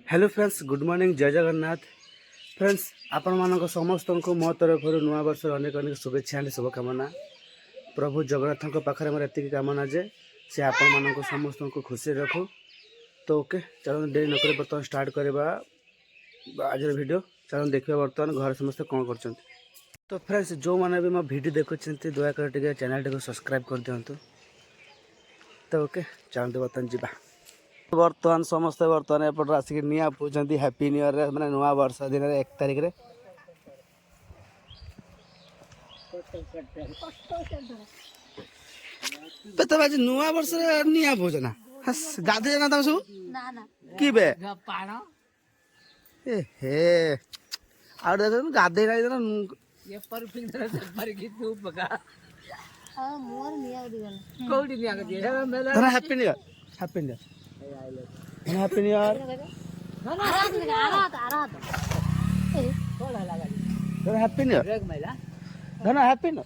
Hello friends, good morning, जय Jagannath. Friends, आपण मानक समस्त को मो तरफ नुआ वर्ष अनेक अनेक शुभेच्छा शुभकामना। प्रभु जगन्नाथ पाखे मोर एति कामना जे से आपण मानक समस्त को खुशी रखू। तो ओके, चलो देरी नक बर्तमान स्टार्ट करवा आज वीडियो। चलो देखिए बर्तमान घर समस्त कौन कर। तो फ्रेंड्स, जो मैंने भी मो वीडियो देखुं दयाकर टे चैनल टी सब्सक्राइब कर दिंतु। तो ओके, चलते बर्तमान जा। बर्तमान समस्ते बर्तमान एपट आसिक निआ पूछती हैप्पी न्यू ईयर मैंने नुआ वर्ष दिन 1 तारिख रे। तब आज नुआ वर्ष निआ पूछना गाधे जाना तुम सब कि बे ए हे आ देख गाधे गाई देना ये परफेक्ट पर की तू पका हां मोर निया दिगन कोडी निया के दे धरा happy new year happy new year happy new year happy new year धना हैप्पी न्यू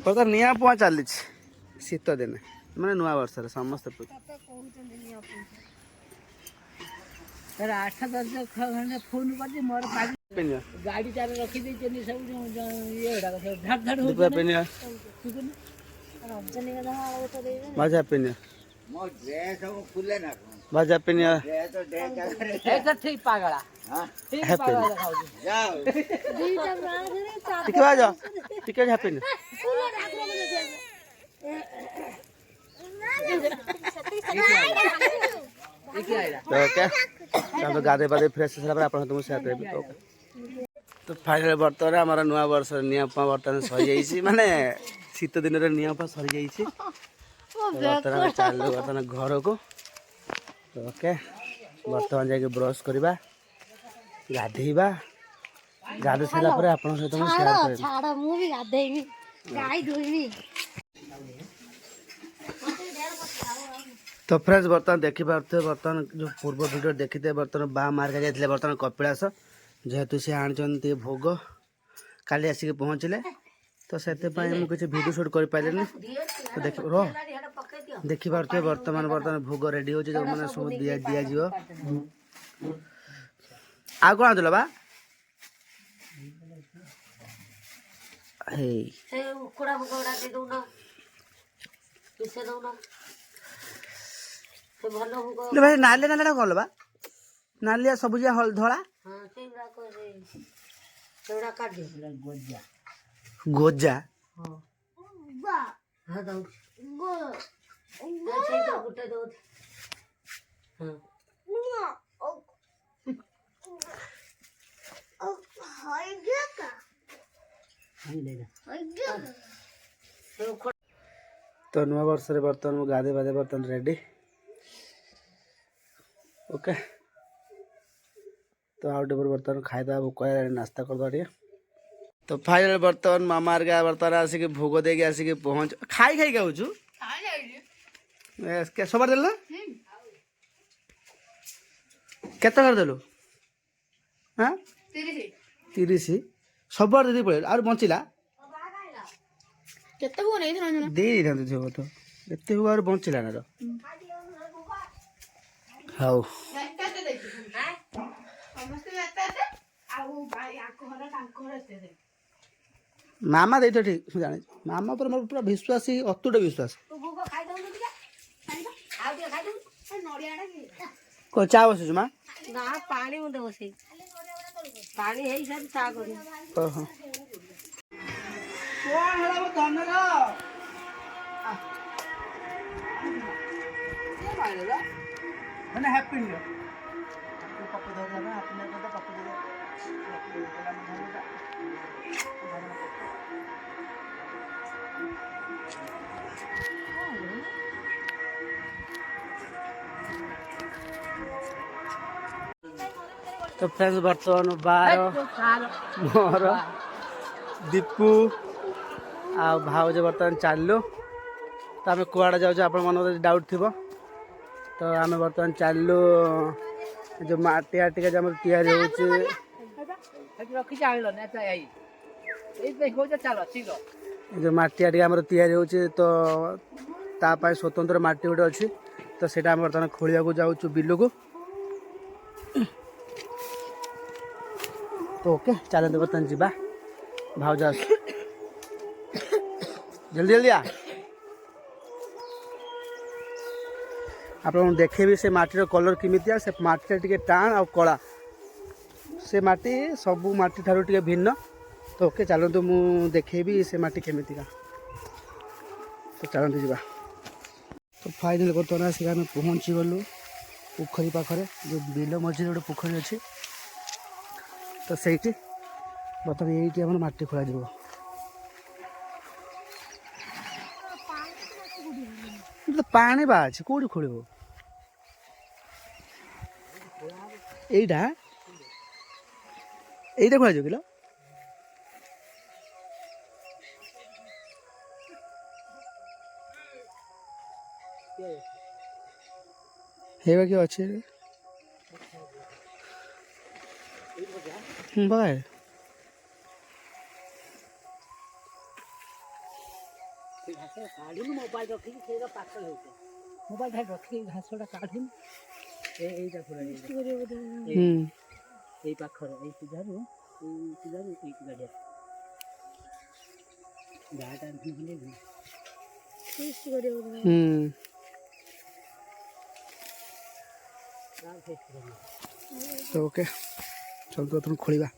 पता निया पुआ चली शीत दिन मैंने नुआ वर्ष समस्त आठ 10 घंटे फोन कर मोर गाड़ी चार रखी दी सब ये धड़ धड़ हो मजा पिन मो ड्रेस सब खुले ना मजा पिन ऐसा ठीक पागला हां ठीक पागला दिखाओ जाओ ठीक है जाओ ठीक है हैप्पी ओके चलो गाधे बाधे फ्रेश तुमको शेयर करेंगे। तो फाइनल बर्तमान आम नुआ वर्ष निपा बर्तमान सरी माने शीत दिन निपा सरी बर्तमान चलो बर्तमान घर को। तो ओके बर्तमान जाके ब्रश करवा गाधेबा गाधे सारापर आप सहित तो फ्रेंड्स बर्तमान देखी पारे बर्तमान जो पूर्व वीडियो देखी थे बर्तमान बा मार्ग जाते बर्तमान कपिलास जेहेतु सी आनी भोग काली आसिक पहुँचले तो से मुझे वीडियो शूट कर पारे। तो देख देखी पारे बर्तमान बर्तमान भोग रेडी हो मैंने सब दि दिज्व आ कौन आदल बा भाई नालिया नालिया कल बा नालिया सबुजिया हल धला गोजा तो नुआ वर्ष बर्तमान गाधे बाधे बर्तमान रेडी ओके। तो आउट बर्तमान खाईदा भोक नास्ता कर। तो फाइनल बर्तमान मामा बर्तमान आसिक भोग देके आसिक पहुँच खाई खाई गाँव सब देल के देलु हाँ 30 सब दीदी पड़े और बचिला दे तो एत और बचिला ना हाउ मामा दे तो ठीक जाने मामा पर मोर पूरा विश्वास अतुट विश्वास को चा बस माँ ना पानी मुझे बस पानी है सब चा करी ओहो कौन है वो धन रा ये मारेगा मैंने हैप्पी न्यू ईयर तो पप्पू दे देना अपने को तो पप्पू दे तो फ्रेंड्स बर्तमान बार मोर दीपू आ भाज बर्तमान चलु तो आम कुआड़े जाऊँ आप डाउट थी तो आम बर्तमान चलु जो माटी आटिका जो तैयारी हो जो माटी आटी आमर तैयारी होचे तो तापाई स्वतंत्र माटी गोटे अच्छी तो सेटा आम बर्तमान खोलिया को जाऊँ बिल को। तो ओके चलते बर्तमान जावा भाउज आस जल्दी जल्दी आ आप देखेबी से माटीर कलर केमितिया से माटी टे टाण आ कला से माटी सबू माटी ठारू टे भिन्न। तो ओके चलते मु देखेबी से माटी केमितिका तो चलते जावा। तो फाइनाल बर्तमान आसिक आम पहुँची गलु पोखरी पाखरे जो बिल मझे गोटे पोखरी अच्छी तो सही बर्तमान ये आम माटी खोल तो पानी बा अच्छे कौटी खोल यहीटा खोल किलो हेबा कि अच्छे बाय मोबाइल रखी मोबाइल रखी घासटा काढ़ी पाखर सीधारू तो ओके चलते तुम खोलिबा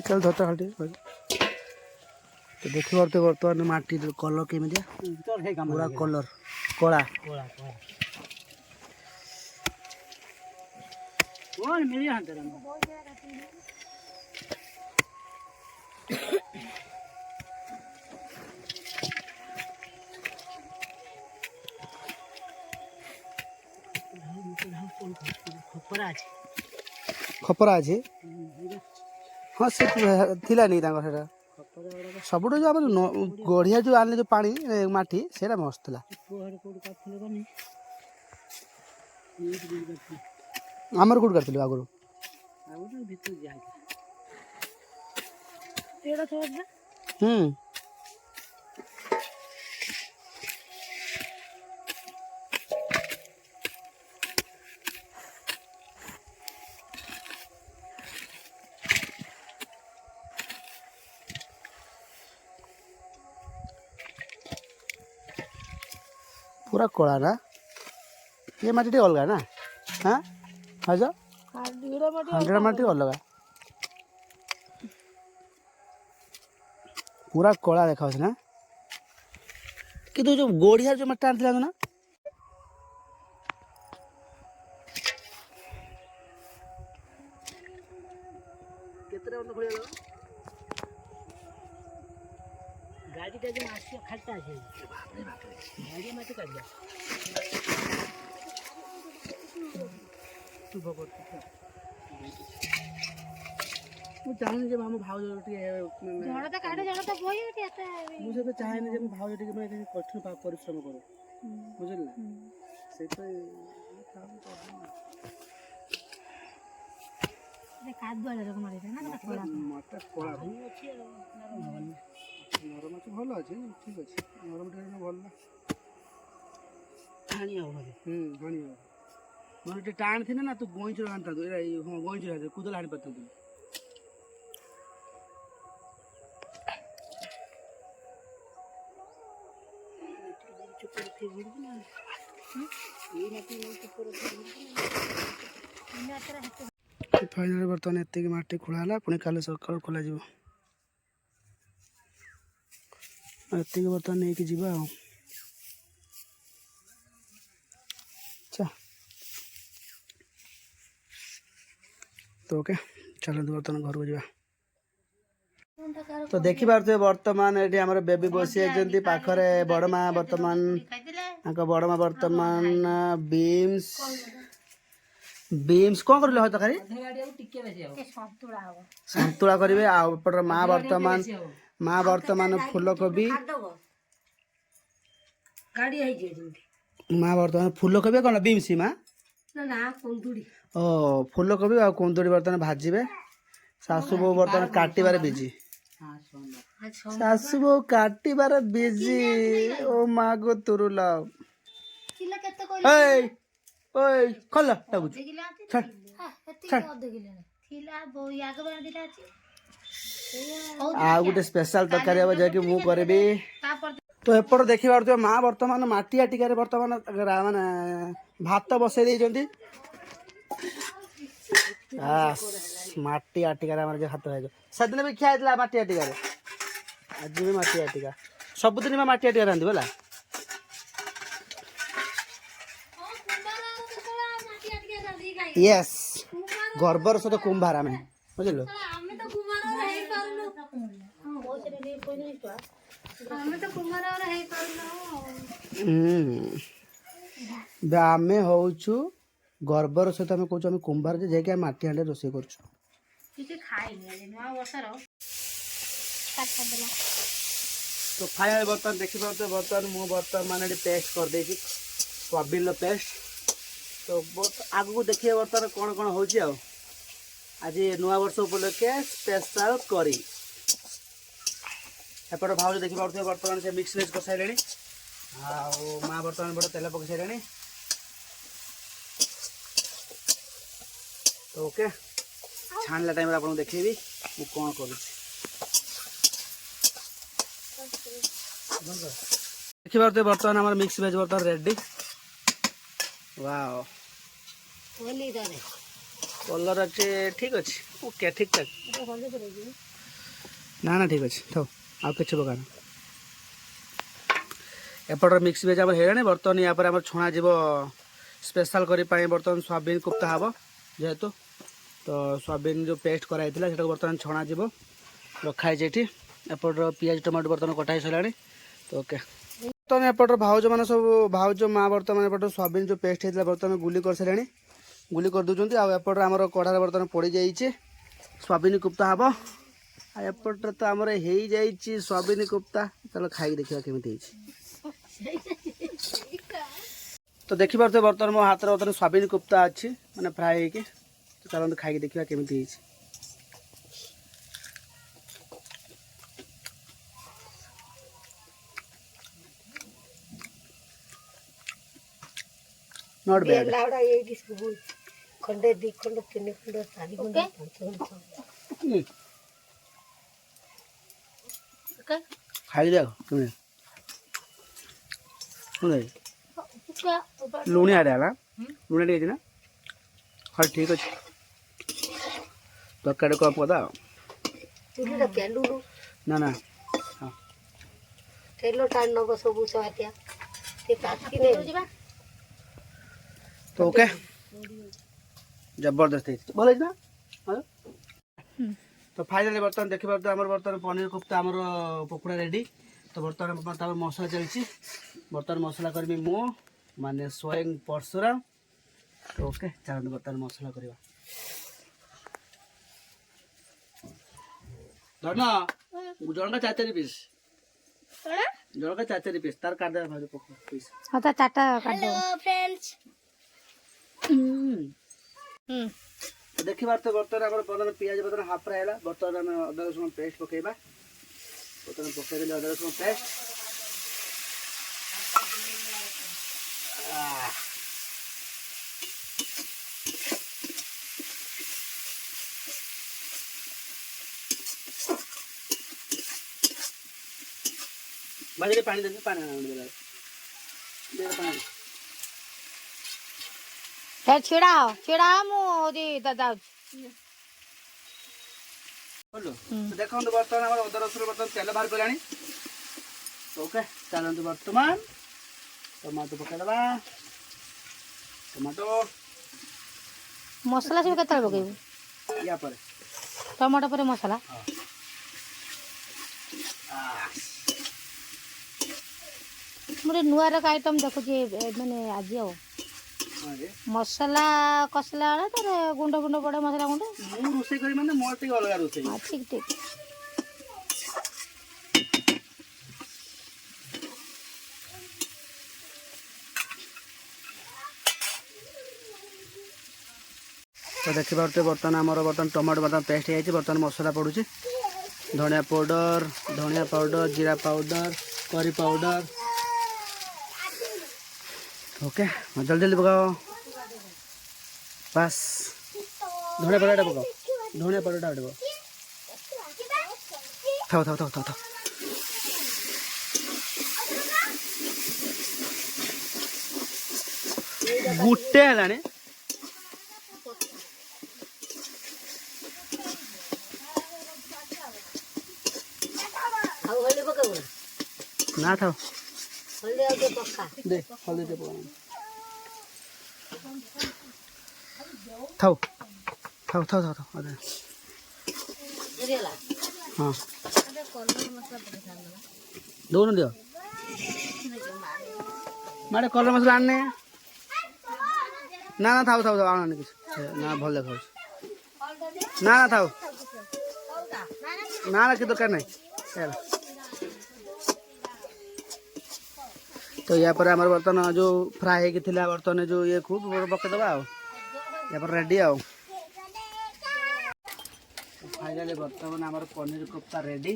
चल धरता खाली तो देख पारे बर्तमान माटी कलर केमी पूरा कलर कला खपरा अच्छे हाँ से थिला नहीं सब जो आम गढ़िया जो आने जो पानी माटी से मस्त था आमर कौट कर आगुरी पूरा कला ना ये माटी टे अलग ना हाँ हाँ हंड्रेड माटी अलग पूरा कला देखा ना कि जो गोढ़िया जो माटी आनी ना गाड़ी जो आसियो खालता है गाड़ी माटी काट दिया तू भगत मु चाहनी जे हम भाव जो टे जणा त काटे जणा त बोई के एते मु से तो चाहनी जे भाव जो टे मैं कठिन परिश्रम करो बुझल ना से तो ये काट दुआले रक मारे ना कोला मटा कोला अच्छी नरम अच्छे भल अच्छे ठीक अच्छे नरम टे भल हानि हो हानि हो मोर टे टाण थी ना तू गोइच आनता तू हां गोइच रहते कुदल हानि पत्ता तू चुपर फिर गिर ना ये माटी में चुपर फिर ना फाइनल बर्तमान एत माटी खोला पुणी काले सकाल खोल एत बर्तमान नहीं जावा तो ओके चलते बर्तमान घर को जावा। तो देखी पारे बर्तमान ये आम बेबी बसी पाखरे बड़मा बर्तमान बड़मा बर्तमान बीम्स बीम्स कौन कर तकारी संतुला करेंगे आपर माँ बर्तमान फूलकोबी माँ बर्तमान फूलकोबी कौन बीम्स माँ ओ फूलकोबी आ कुंदुरी बर्तन भाजिबे सासू बो बर्तन काटिबारे बिजी सासू बो काटिबारे बिजी ओ माँ गो तुरु लव ओए ओए खल लागु छड़ आ गोटे स्पेशल तरकारी हम जाकि मु करबी तो एपट देखि पारथि माँ वर्तमान माटी आटिकार वर्तमान माने भात बसई देइछन्ती माटी आटिकार हमर जे भात खाइजो सदिन भी खिया दिला माटी आटिकार आज भी माटी आटिका सबदिन में माटी आटिका रांधि होला यस गर्वर सहित कुंभार आमे बुझिलो आमे होउछु गर्वर सहित आमे कहूँ आम कुंभार जे जाकि माटी हांडे रोषे करछु तो फाइनल बर्तन देखि पाते बर्तन मु बर्तन माने पेस्ट कर देछि सोयाबीन पेस्ट तो आगु को देखिए बर्तन कौन कौन होछि आ आज नुआ वर्ष उपलक्षे स्पेशल करी एपट भाव देखि पाते बर्तमान से मिक्स वेज कर साइलेनी आ माँ बर्तमान बड़ तेल पक साइलेनी तो ओके छाणला टाइम आपको देखेबी मु कौन करूछि देखि पाते बर्तमान हमर मिक्स वेज बर्तन रेडी वाओ कलर अच्छे ठीक अच्छे ओके ठीक ठाक ना ना ठीक अच्छे थो आ किछ पकाना एपटर मिक्स वेज आम है बर्तमान या आम छणा जीव स्पेशल करी बर्तमान सोयाबीन कुप्ता हम जेहेतु तो सोयाबीन जो पेस्ट कराई बर्तमान छणा जीव रखाई एपट पियाज टमाटो बर्तमान कटाई सारे तो ओके बर्तमान एपटर भाउज मान सब भाउज माँ बर्तमान एपट सोयाबीन जो पेस्ट होता बर्तमान गुली कर सारे गुली कर दूसरी आउट आमर कढ़ार बर्तमान पड़ जाइए सोयाबीन कुप्ता हम एपट तो आमर हो जाइए सोयाबीन कुप्ता चलो खाई देखा केमी तो देखी पारे बर्तमान मो हाथ बर्तमान सोयाबीन कुप्ता अच्छी मैंने फ्राए होगी तो चलते खाई देखा केमी नॉट बैड खंडे दी खंड तीन खंड चार खंड पांच खंड खाई दे लुणी आड़े है लुणी ना हाँ ठीक अच्छे तरकारी कम कदा ना ना हाँ तेल टाण नब सब तो ओके जबरदस्त भल ना तो फाइनली बर्तमान देखिए बर्तमान पनीर कोफ्ता आमर पकोड़ा रेडी तो बर्तमान मसला चलती बर्तमान मसला करमी मो माने स्वयं परशुराम तो ओके चलते बर्तमान मसला करवा धरना जन का 4 पीस जन का 4 पीस तार काट दे पीस हाँ तो 4टा काट दो फ्रेंड्स देखी पारे बर्तमान बर्तमान पियाज बर्तमान हाफ फ्राए है बर्तमान आम अदा रसुण पेस्ट पकेबा बर्तमान पकईदे अदा रसुण पेस्ट बाजे पानी दे पानी छिड़ाओ छिड़ाओ मुझे दादा देखो बर्तमान अदा रसुण बर्तमान तेल बाहर कला ओके चलते बर्तमान टमाटो पकईदे टमाटो मसला सब केत पकेबू या पर टमाटो पर मसला मोर नुआ रक आइटम देखुची मैंने आज आओ मसला कसला तार गुंड गुंड पड़े मसला गुंड मु रोसे करी माने मोर टे अलग रोसे ठीक ठीक तो देखिए बर्तमान आमर बर्तमान टमाटो बर्तमान पेस्ट हो बर्तमान मसला पड़ुଛି धनिया पाउडर जीरा पाउडर करी पाउडर ओके जल्दी जल्दी पकाओ बस धनिया पाउडर पकाओ धनिया पाउडर पकाओ थाओ थाओ थाओ थाओ थाओ गुट्टे है ना था दे हल्दी दे थाओ थाओ थाओ थाओ थाओ अरे हाँ दोनों दियो मारे कलर मसला आने ना ना थाओ थाओ थाओ आना कुछ ना भल देखा ना ना थाओ ना ना कि दरकार नहीं तो यहाँ पर आम बर्तमान जो फ्राए होती बर्तमान जो ये खूब पकईदबा यहाँ पर रेडी आओ फाइनाली बर्तमान आम पनीर कोफ्ता रेडी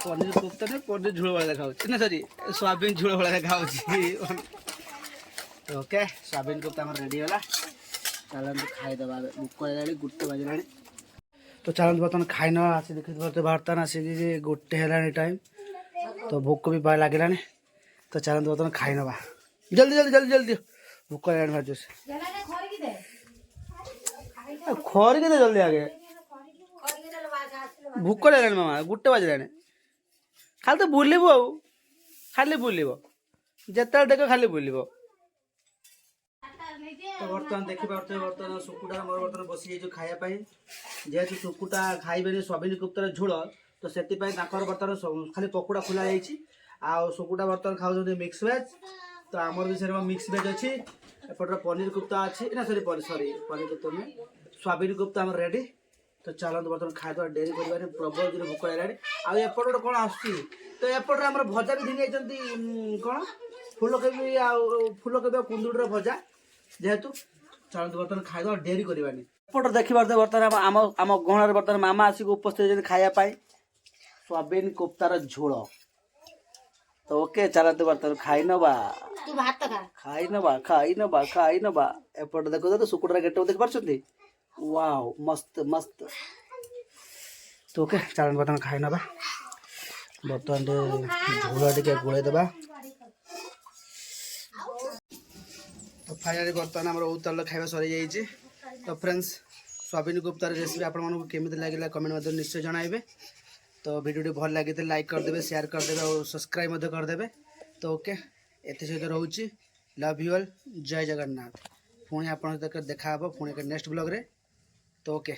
पनीर कोफ्ता नहीं पनीर झोल भाई देखा ना सॉरी सोयाबीन झोल भाई देखा ओके सोयाबीन कोफ्ता आम रेडी है चलते खाईदे भूक लगे गोटे बजला तो चलते बर्तमान खाई ना आसी देखिए बर्तमान आसिक गोटे है टाइम तो भूक भी लगे तो चलते बर्तमान खाई ना जल्दी जल्दी जल्दी जल्दी भूक लगे भाज खरी के जल्दी आगे भूक लगे मामा गोटे बजला खाली तो बुलू आ खाली बुल जिते देख खाली बुल तो बर्तमान देखिए बर्तमान सुकुटा मोर बर्तमान बसी खायापी जेहेतु सुकुटा खाइबे सोयाबीन कोफ्तार झोल तो से बर्तमान खाली पकोड़ा खोला सुकुटा बर्तमान खाऊ मिक्स वेज तो आमर भी से मिक्स वेज अच्छी एपटर पनीर कोफ्ता अच्छी ना सॉरी सॉरी पनीर कोफ्ता नहीं सोयाबीन कोफ्ता आम रेडी तो चलते बर्तमान खाईदे डेरी कर प्रबल जो भूक लगे आउट कौन आसुच्छी तो एपटे आम भजा भी धीरे कौन फूलकोबी फूलकोबी कुंदुड़ भजा जेहेतु चलते बर्तमान खाईदे डेरी करवानी एपटे देखिए बर्तमान आम गहणार बर्तमान मामा आसिक उपस्थित खायापाई सोयाबीन कोफ्तार झोल तो ओके चलते बर्तमान खाई नवा एपटे देखो तो सुकुटा गेट देख पार्टी वाओ मस्त मस्त तो ओके चलते बर्तमान खाई नवा बर्तमान झोल टे गोले दबा तो फाइनली बर्तमान आम उतल खाଇବା सरी जाइए तो फ्रेंड्स सोयाबीन कोफ्तार रेसिपी आपको केमी लगे कमेंट निश्चय जनइबे तो वीडियो भल लगे लाइक करदे शेयर करदे और सब्सक्राइब करदे तो ओके एत सहित रोचे लव यू ऑल जय जगन्नाथ पुणी आप देखा पुणी नेक्स्ट ब्लॉग रे तो ओके।